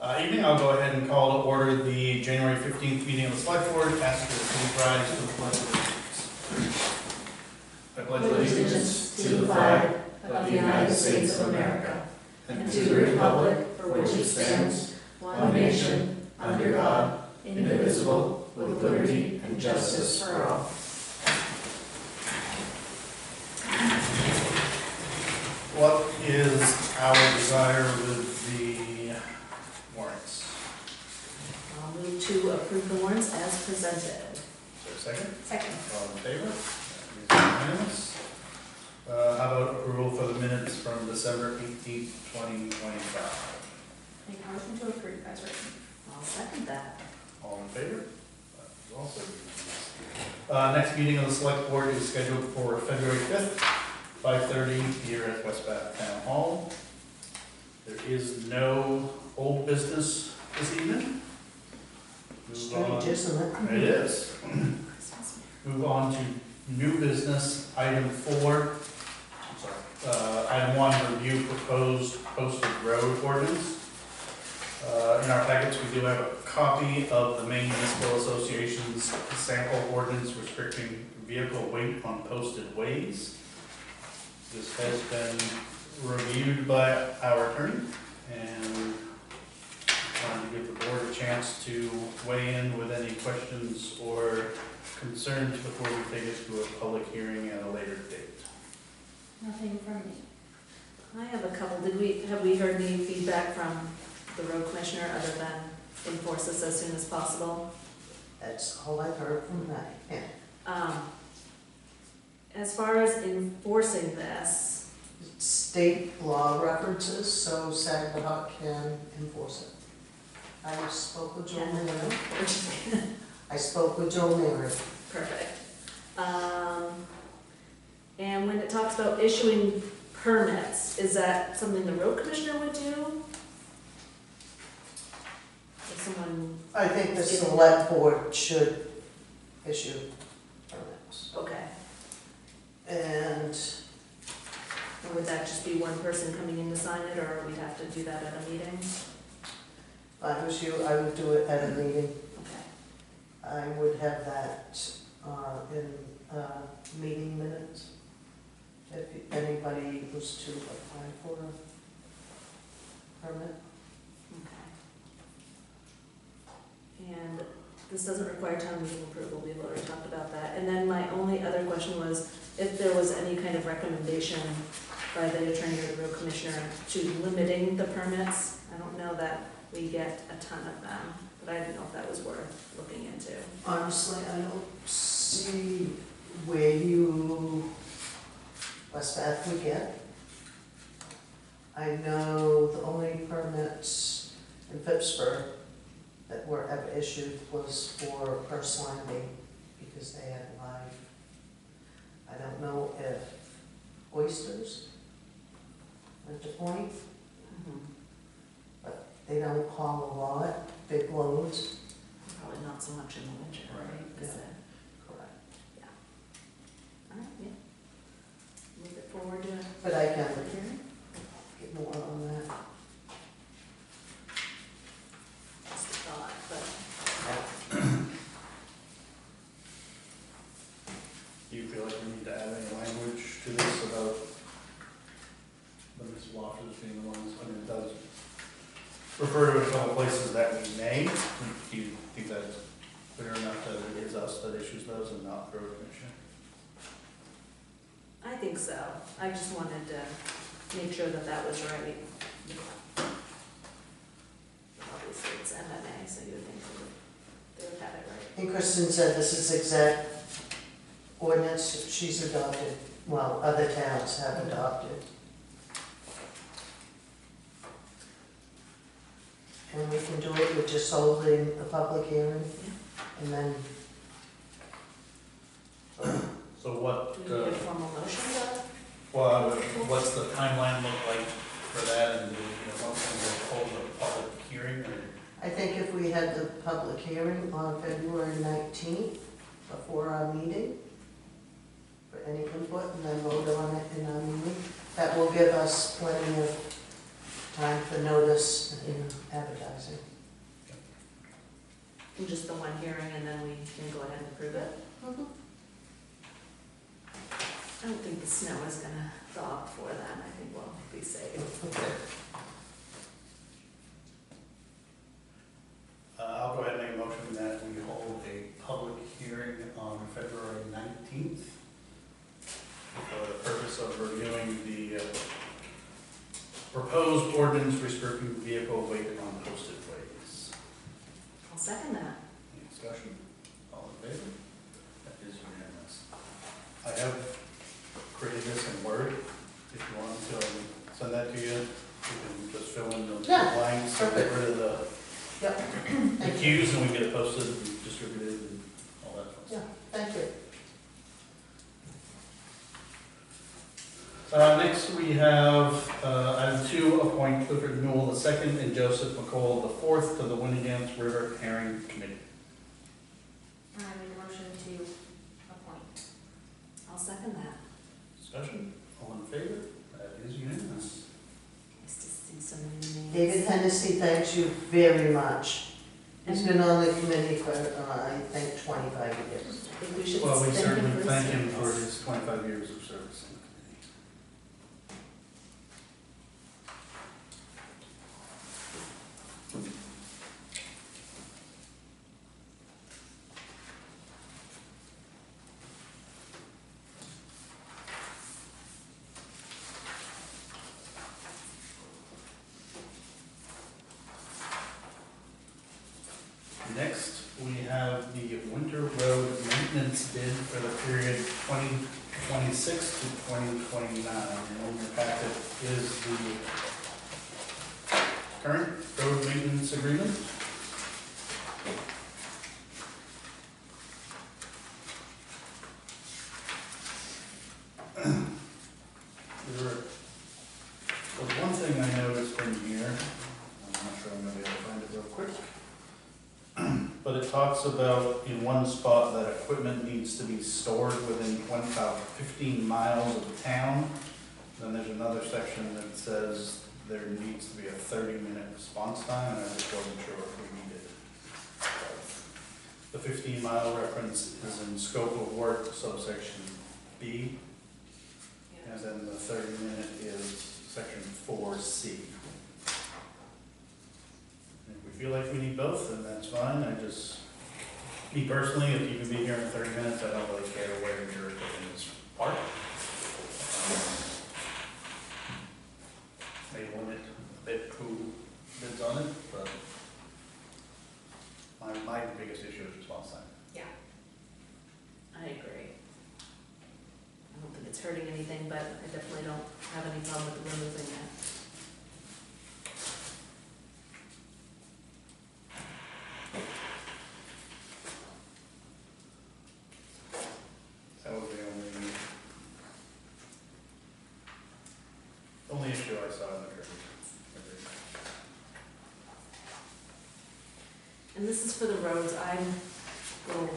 Evening, I'll go ahead and call to order the January 15th meeting of the Select Board. Ask you to please rise for the pledge of allegiance. I pledge allegiance to the flag of the United States of America and to the republic for which it stands, one nation, under God, indivisible, with liberty and justice for all. What is our desire with the warrants? I'll move to approve the warrants as presented. Is there a second? Second. All in favor? That is unanimous. How about approval for the minutes from December 18th, 2025? Make a motion to approve as written. I'll second that. All in favor? That is also unanimous. Next meeting of the Select Board is scheduled for February 5th, 5:30 here at West Bath Town Hall. There is no old business this evening. Strange, isn't it? It is. Move on to new business, item 4. Item 1, review proposed posted road ordinance. In our packets, we do have a copy of the Maine Municipal Association's sample ordinance restricting vehicle weight on posted ways. This has been reviewed by our attorney, and wanted to give the board a chance to weigh in with any questions or concerns before we take it to a public hearing at a later date. Nothing from me. I have a couple. Have we heard any feedback from the road commissioner other than enforce this as soon as possible? That's all I've heard from that. Yeah. As far as enforcing this, State law references, so Sagahawk can enforce it. I spoke with Joe Mayer. I spoke with Joe Mayer. perfect. And when it talks about issuing permits, is that something the road commissioner would do? If someone, I think the select board should issue permits. okay, And and would that just be one person coming in to sign it, or we'd have to do that at a meeting? if I was you, I would do it at a meeting. Okay, I would have that in meeting minutes. If anybody was to apply for a permit. okay. And this doesn't require town meeting approval, we've already talked about that. And then my only other question was if there was any kind of recommendation by the attorney or the road commissioner to limiting the permits. I don't know that we get a ton of them, but I didn't know if that was worth looking into. Honestly, I don't see where West Bath would get. I know the only permits in Phippsburg that were ever issued was for Purse Landing because they had live. I don't know if Oysters went to Point, but they don't haul a lot, big loads. Probably not so much in the winter, right? Yeah. Correct. All right, yeah. Move it forward to But I can public hearing. get more on that. Just a thought, but Do you feel like we need to add any language to this about the municipal officers being the ones, I mean, it does refer to a couple places that we may. Do you think that's clear enough that it is us that issues those and not the road commissioner? I think so. I just wanted to make sure that that was right. Obviously, it's MMA, so you would think they would have it right. And Kristen said this is exact ordinance she's adopted, well, other towns have adopted. And we can do it with just holding a public hearing, and then, So what, Do we need a formal motion to? well, what's the timeline look like for that, and do we, something to hold a public hearing, or? I think if we had the public hearing on February 19th before our meeting, for any input, and then vote on it in our meeting, that will give us plenty of time for notice in advertising. Just the one hearing and then we can go ahead and approve it. I don't think the snow is gonna thaw before then, I think we'll be safe. I'll go ahead and make a motion that we hold a public hearing on February 19th for the purpose of reviewing the proposed ordinance restricting vehicle weight on posted ways. I'll second that. Any discussion? All in favor? That is unanimous. I have created this in Word. If you want to send that to you, you can just fill in the Yeah, blanks and get rid of the Thank you. cues, and we get it posted and distributed and all that fun stuff. Thank you. Next, we have item 2, appoint Clifford Newell II and Joseph McCall IV to the Winnegans River Herring Committee. I make a motion to appoint. I'll second that. Discussion? All in favor? That is unanimous. Nice to see so many names. David Hennessy thanks you very much. He's been on the committee for, I think, 25 years. I think we should Well, we thank him certainly for his thank him for service. his 25 years of service on the committee. Next, we have the winter road maintenance bid for the period 2026 to 2029. And in your packet is the current road maintenance agreement. There was one thing I noticed in here, I'm not sure I'm gonna be able to find it real quick. But it talks about in one spot that equipment needs to be stored within 15 miles of town. Then there's another section that says there needs to be a 30-minute response time, and I just wasn't sure if we needed. The 15-mile reference is in scope of work subsection B, and then the 30-minute is section 4C. If we feel like we need both, then that's fine. Me personally, if you can be here in 30 minutes, I don't really care where your equipment is parked. May limit a bit who bids on it, but my biggest issue is response time. I agree. I don't think it's hurting anything, but I definitely don't have any problem with removing it. That was the only issue I saw in the agreement. And this is for the roads, I'm a little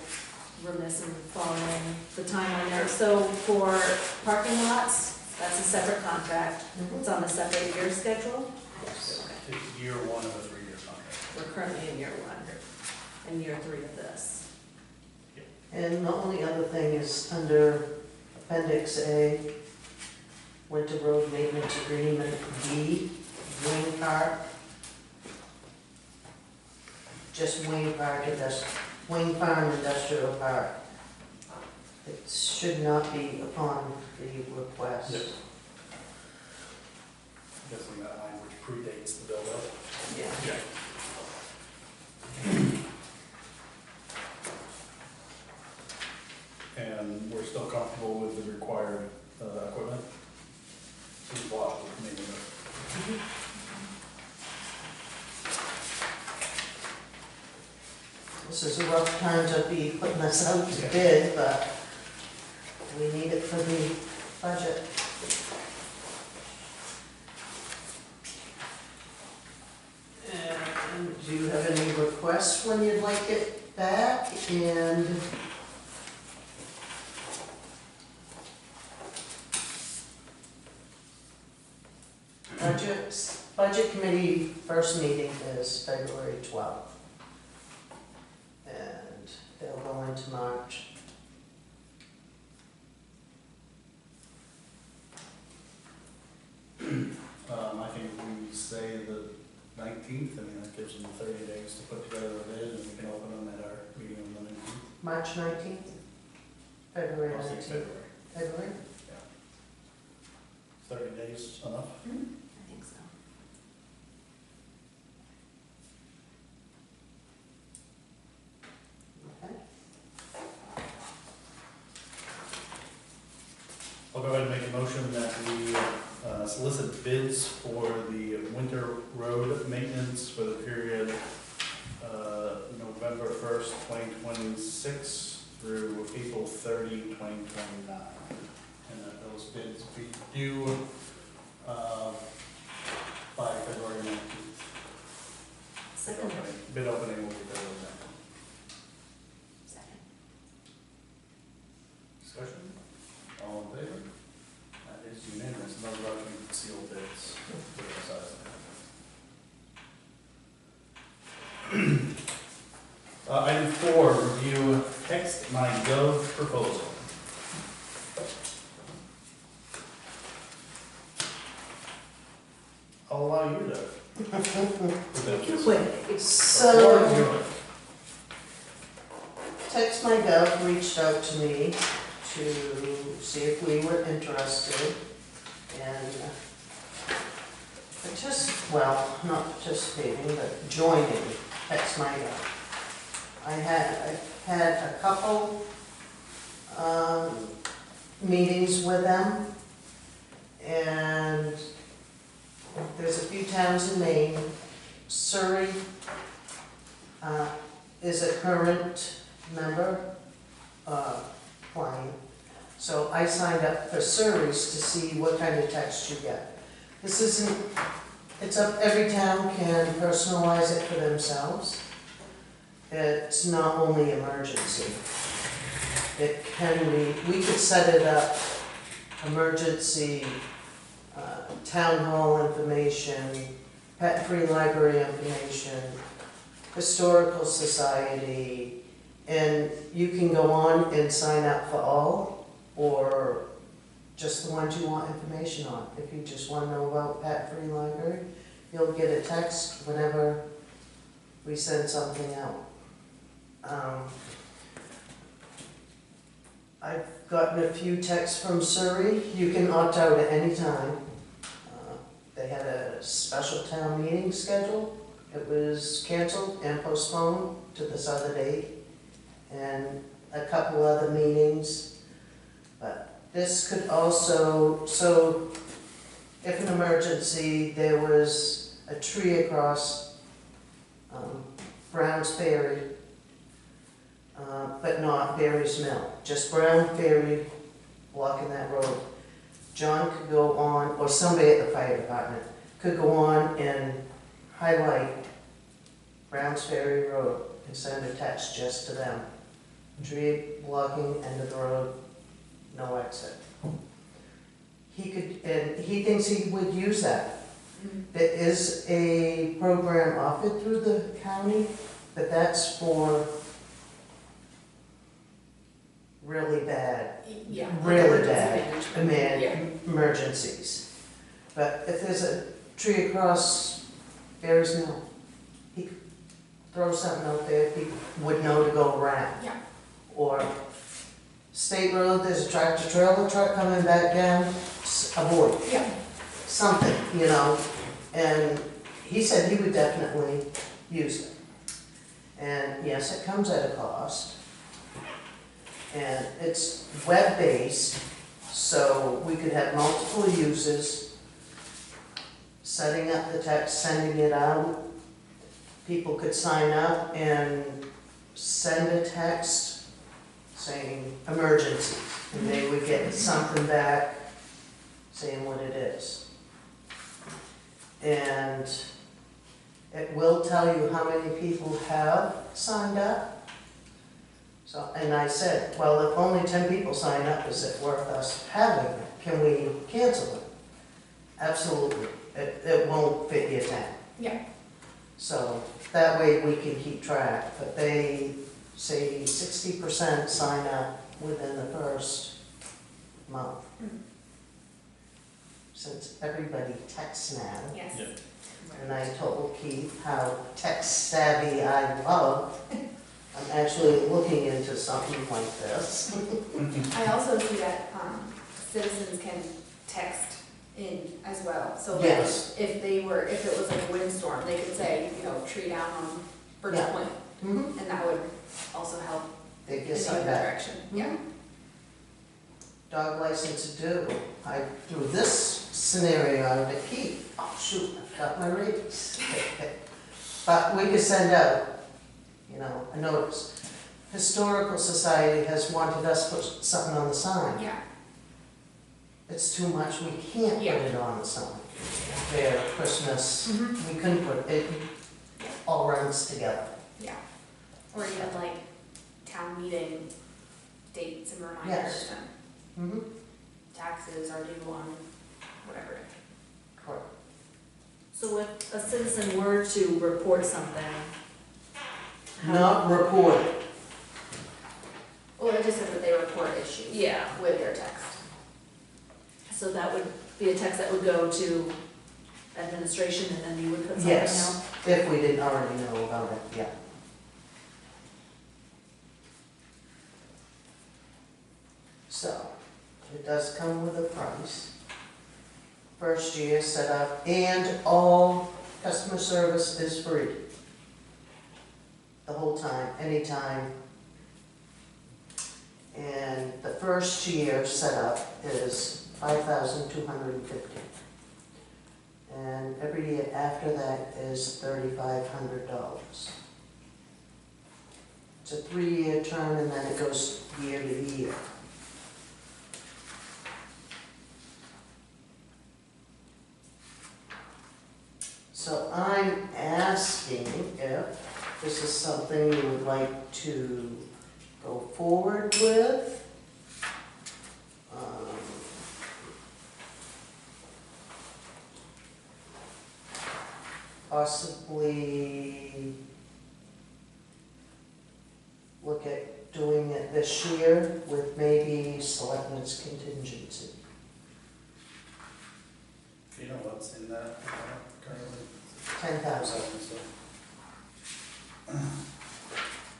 remiss in following the timeline there. So for parking lots, that's a separate contract, it's on a separate year schedule. Yes. It's year 1 of a 3-year contract. We're currently in year 1, and year 3 of this. And the only other thing is under Appendix A, Winter Road Maintenance Agreement D, Wayne Park. Just Wayne Park, Wayne Farm Industrial Park. It should not be upon the request. Yep. I'm guessing that language predates the build-up. Yeah. And we're still comfortable with the required equipment? Please watch with me. This is a rough time to be putting this out to bid, but we need it for the budget. And do you have any requests when you'd like it back? And budgets? Budget committee first meeting is February 12th. And they'll go into March. I think we say the 19th, I mean, that gives them 30 days to put together a bid, and we can open them at our meeting on the 19th. March 19th? February I'll say 19th? February. February? 30 days enough? I think so. Okay. I'll go ahead and make a motion that we solicit bids for the winter road maintenance for the period November 1st, 2026 through April 30, 2029. And that those bids be due by February 19th. Second. Bid opening will be February 19th. Second. Discussion? All in favor? That is unanimous. No rushing sealed bids. For the size of that. Item 4, review TextMyGov proposal. I'll allow you to. So, TextMyGov reached out to me to see if we were interested in not participating, but joining TextMyGov. I've had a couple meetings with them, and there's a few towns in Maine. Surrey is a current member, client. So I signed up for Surrey's to see what kind of text you get. This isn't, it's up, every town can personalize it for themselves. It's not only emergency. It can be, we could set it up, emergency, town hall information, pet-free library information, historical society, and you can go on and sign up for all, or just the ones you want information on. If you just want to know about pet-free library, you'll get a text whenever we send something out. I've gotten a few texts from Surrey. You can opt out at any time. They had a special town meeting scheduled. It was canceled and postponed to this other date, and a couple other meetings. But this could also, so if an emergency, there was a tree across Brown's Ferry, but not Berry's Mill, just Brown Ferry blocking that road. John could go on, or somebody at the fire department could go on and highlight Brown's Ferry Road and send a text just to them. Tree blocking, end of the road, no exit. He could, and he thinks he would use that. There is a program offered through the county, but that's for really bad, Yeah. really bad Yeah. emergencies. But if there's a tree across Berry's Mill, he could throw something out there, people would know to go around. Yeah. Or State Road, there's a tractor trailer truck coming back down, avoid. Yeah. Something, you know, and he said he would definitely use it. And yes, it comes at a cost. And it's web-based, so we could have multiple users setting up the text, sending it out. People could sign up and send a text saying emergency, and they would get something back saying what it is. And it will tell you how many people have signed up. So, and I said, well, if only 10 people sign up, is it worth us having it? Can we cancel it? Absolutely. it won't fit your town. Yeah. So that way we can keep track, but they say 60% sign up within the first month. Mhm. Since everybody texts now, Yes. Yeah. and I told Keith how tech savvy I love, I'm actually looking into something like this. I also see that, citizens can text in as well, so like, Yes. if it was like a windstorm, they could say, tree down on Birch Yeah. Point, Mhm. and that would also help They in get the some other back. direction. Yeah. Dog license due. I threw this scenario out to Keith. Oh, shoot, I forgot my rabies. But we could send out, a notice. Historical Society has wanted us to put something on the sign. Yeah. It's too much, we can't put Yeah. it on the sign. Fair, Christmas, Mhm. we couldn't put it, all runs together. Yeah. Or even like town meeting dates and reminders Yes. and Mm-hmm. taxes are due on whatever. Correct. So if a citizen were to report something, Not reported. Well, it just says that they report issues. Yeah. With their text. so that would be a text that would go to administration and then you would put something out? Yes, if we didn't already know about it, yeah. So, it does come with a price. First year setup, and all customer service is free. The whole time, anytime. And the first year setup is $5,250. And every year after that is $3,500. It's a 3-year term and then it goes year to year. So I'm asking if this is something you would like to go forward with. Possibly look at doing it this year with maybe selectmen's contingency. Do you know what's in that currently? 10,000.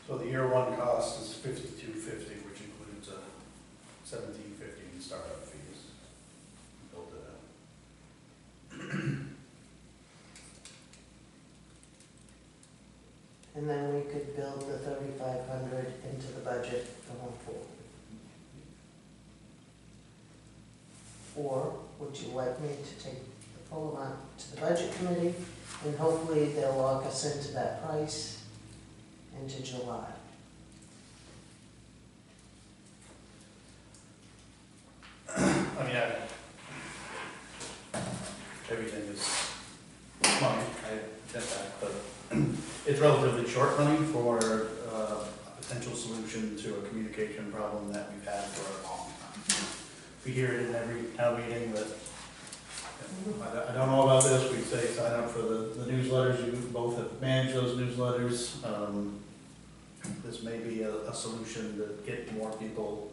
So the year one cost is $5,250, which includes $1,750 in startup fees. Build it up. And then we could build the 3,500 into the budget going forward. Or would you like me to take the full amount to the budget committee and hopefully they'll lock us into that price into July? I mean, everything is money, I get that, but it's relatively short running for a potential solution to a communication problem that we've had for a long time. We hear it in every town meeting, but I don't know about this, we say sign up for the newsletters, you both have managed those newsletters. This may be a solution to get more people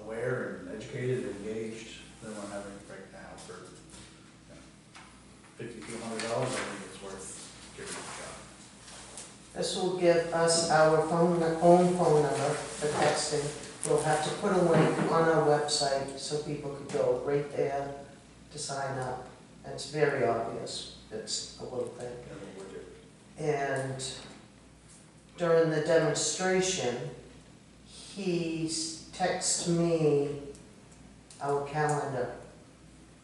aware and educated and engaged than we're having right now for $5,200. I think it's worth giving it a shot. This will give us our own phone number for texting. We'll have to put a link on our website so people could go right there to sign up. It's very obvious, it's a little thing. And during the demonstration, he texted me our calendar.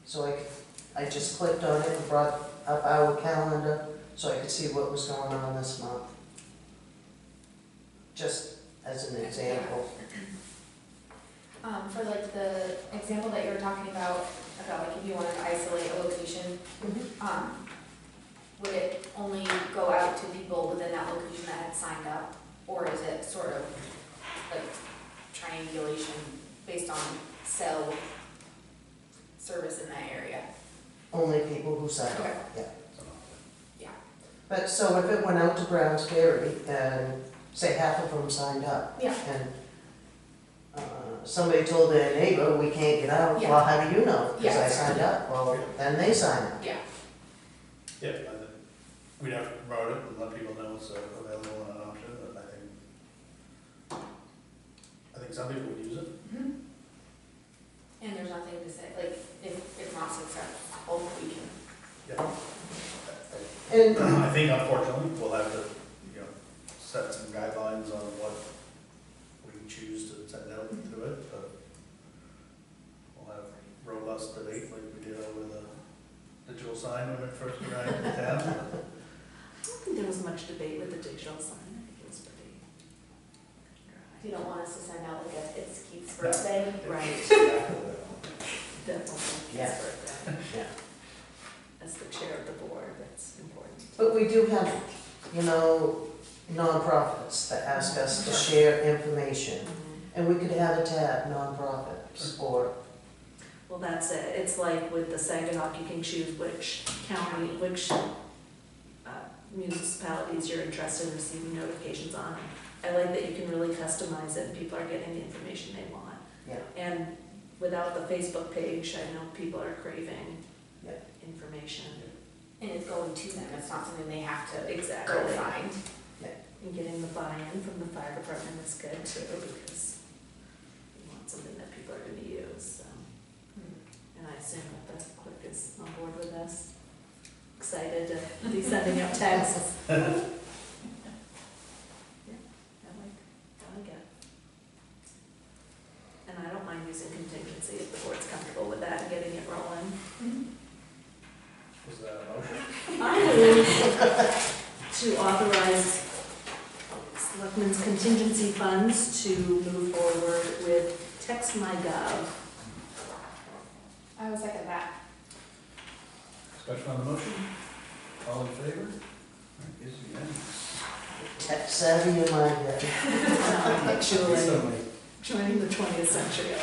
So I just clicked on it and brought up our calendar so I could see what was going on this month. Just as an example. For like the example that you were talking about like if you wanted to isolate a location, would it only go out to people within that location that had signed up? Or is it sort of like triangulation based on cell service in that area? Only people who sign Okay. up, yeah. Yeah. But so if it went out to Browns Ferry and say half of them signed up Yeah. and somebody told their neighbor, we can't get out, Yeah. well, how do you know? Because Yeah. I signed up, well, then they sign up. Yeah. Yeah, I think we'd have to promote it and let people know it's available and an option, but I think some people would use it. And there's nothing to say, like, if not successful, we can. Yeah. And I think unfortunately, we'll have to, set some guidelines on what we choose to send out to it, but we'll have robust debate like we did over the digital sign when it first arrived in town. I don't think there was much debate with the digital sign, I think it was pretty You dry. don't want us to send out like a, it's Keith's birthday. Right. Exactly. Definitely, Yeah. his birthday. Yeah. As the chair of the board, that's important. But we do have, nonprofits that ask us to share information. And we could have a tab, nonprofits, or, Well, that's it, it's like with the Saginaw, you can choose which county, which municipalities you're interested in receiving notifications on. I like that you can really customize it and people are getting the information they want. yeah. And without the Facebook page, I know people are craving Yeah. information. And it's going to them, it's not something they have to Exactly. go find. And getting the buy-in from the fire department is good too, because you want something that people are gonna use, so. And I assume that the clerk is on board with this, excited to be sending out texts. Yeah, I like it. And I don't mind using contingency if the board's comfortable with that and getting it rolling. Was that a motion? I move to authorize Selectmen's contingency funds to move forward with TextMyGov. I will second that. Discussion on the motion? All in favor? All right, is unanimous. Tech savvy in my head. Actually, joining the 20th century.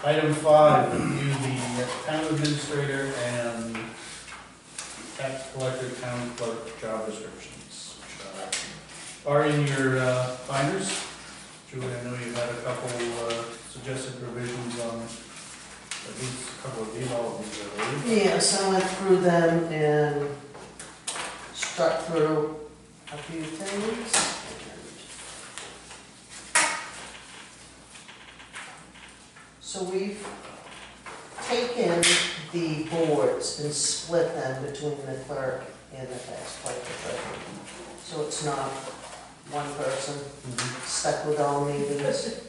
Item 5, review the town administrator and tax collector, town clerk job descriptions, which are in your binders. Julie, I know you had a couple suggested provisions on at least a couple of these, all of these, I believe. Yes, I went through them and struck through a few things. So we've taken the boards and split them between the clerk and the tax collector. So it's not one person stuck with all meetings.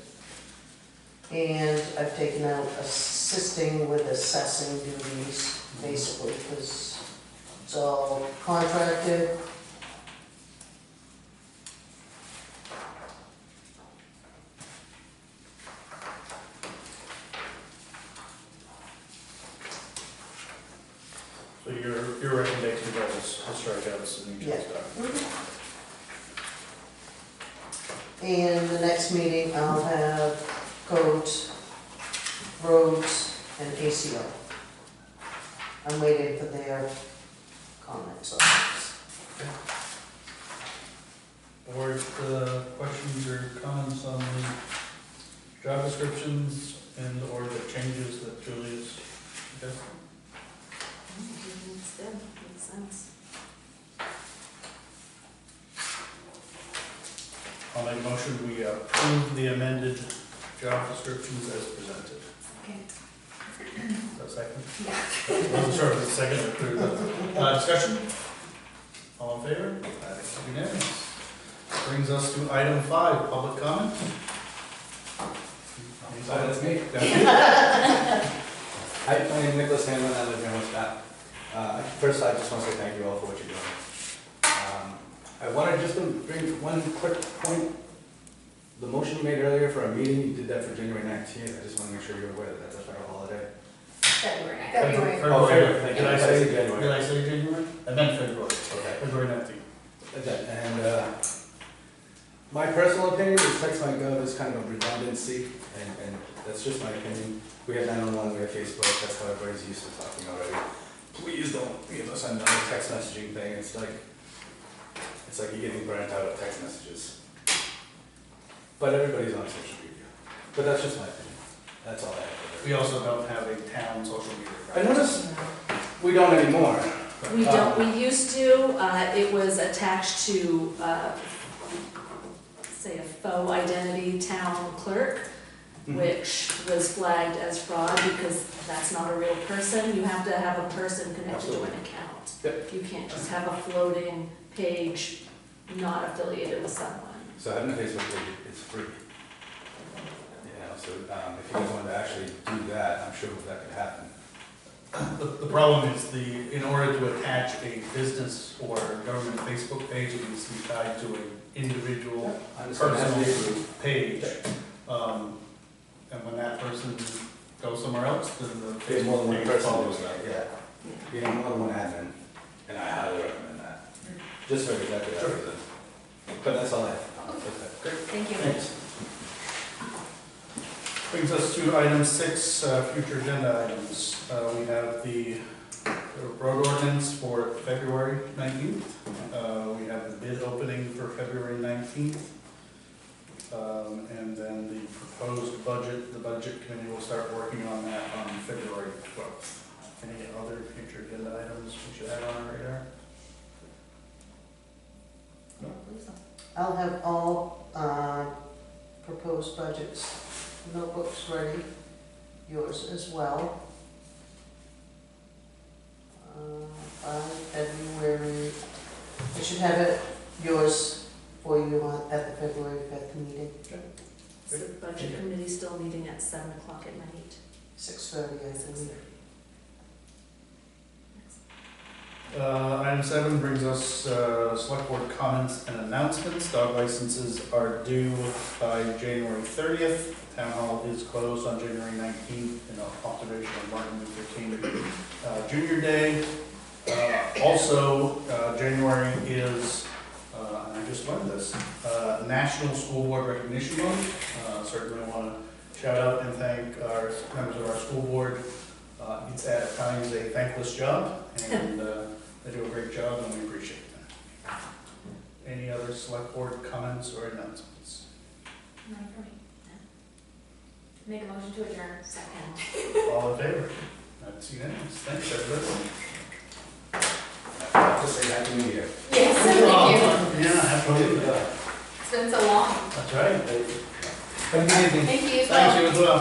And I've taken out assisting with assessing duties, basically, because it's all contracted. So your recommendation is to strike out this new Yeah. stuff. And the next meeting, I'll have codes, roads, and ACO. I'm waiting for their comments on this. Board, questions or comments on the job descriptions and or the changes that Julie has suggested? It's good, makes sense. I'll make a motion, we approve the amended job descriptions as presented. Is that second? Yeah. I'm sorry, the second or third. Discussion? All in favor? That's unanimous. Brings us to item 5, public comment. That's me. Hi, my name is Nicholas Hanlon, I live here in Westcott. First, I just want to say thank you all for what you're doing. I wanted just to bring one quick point. The motion you made earlier for a meeting, you did that for January 19th. I just want to make sure you're aware that that's a federal holiday. February. February. Oh, February, thank you. Did I I say said January. Did I say January? I meant February. Okay. February 19th. And my personal opinion is TextMyGov is kind of a redundancy, and That's just my opinion. We have 911, we have Facebook, that's how everybody's used to talking already. Please don't give us another text messaging thing, it's like you're getting burnt out of text messages. But everybody's on social media. But that's just my opinion. That's all I have. We also don't have a town social media. I noticed we don't anymore. We don't, we used to, it was attached to, say, a faux identity town clerk, Mhm. which was flagged as fraud because that's not a real person. You have to have a person connected to an Absolutely. account. Yep. You can't just have a floating page not affiliated with someone. So having a Facebook page, it's free. You know, so if you guys wanted to actually do that, I'm sure that could happen. The problem is in order to attach a business or government Facebook page, it needs to be tied to an individual I understand it has to be personal approved. page. And when that person goes somewhere else, then the There's more than Facebook one page person follows doing that. that, yeah. You know, more than one admin, and I highly recommend that. Just for exactly that reason. But that's all I have. Great. Thank you. Thanks. Brings us to item 6, future agenda items. We have the road ordinance for February 19th. We have the bid opening for February 19th. And then the proposed budget, the budget committee will start working on that on February 12th. Any other future agenda items we should have on our radar? No? I'll have all proposed budgets, notebooks ready, yours as well. By February, I should have it, yours for you at the February 5th meeting, Is the budget committee still meeting at 7 o'clock at night? 6:30, I believe. Item 7 brings us select board comments and announcements. Dog licenses are due by January 30th. Town hall is closed on January 19th in observation of Martin Luther King Junior Day. Also, January is, and I just learned this, National School Board Recognition Month. Certainly want to shout out and thank our members of our school board. It's at times a thankless job, and they do a great job, and we appreciate them. Any other select board comments or announcements? None for me. Make a motion to adjourn. Second. All in favor? That's unanimous. Thanks, everybody. Just say Happy New Year. Yes, thank you. Yeah, absolutely. It's been so long. That's right. Have a good evening. Thank you as well. Thank you as well.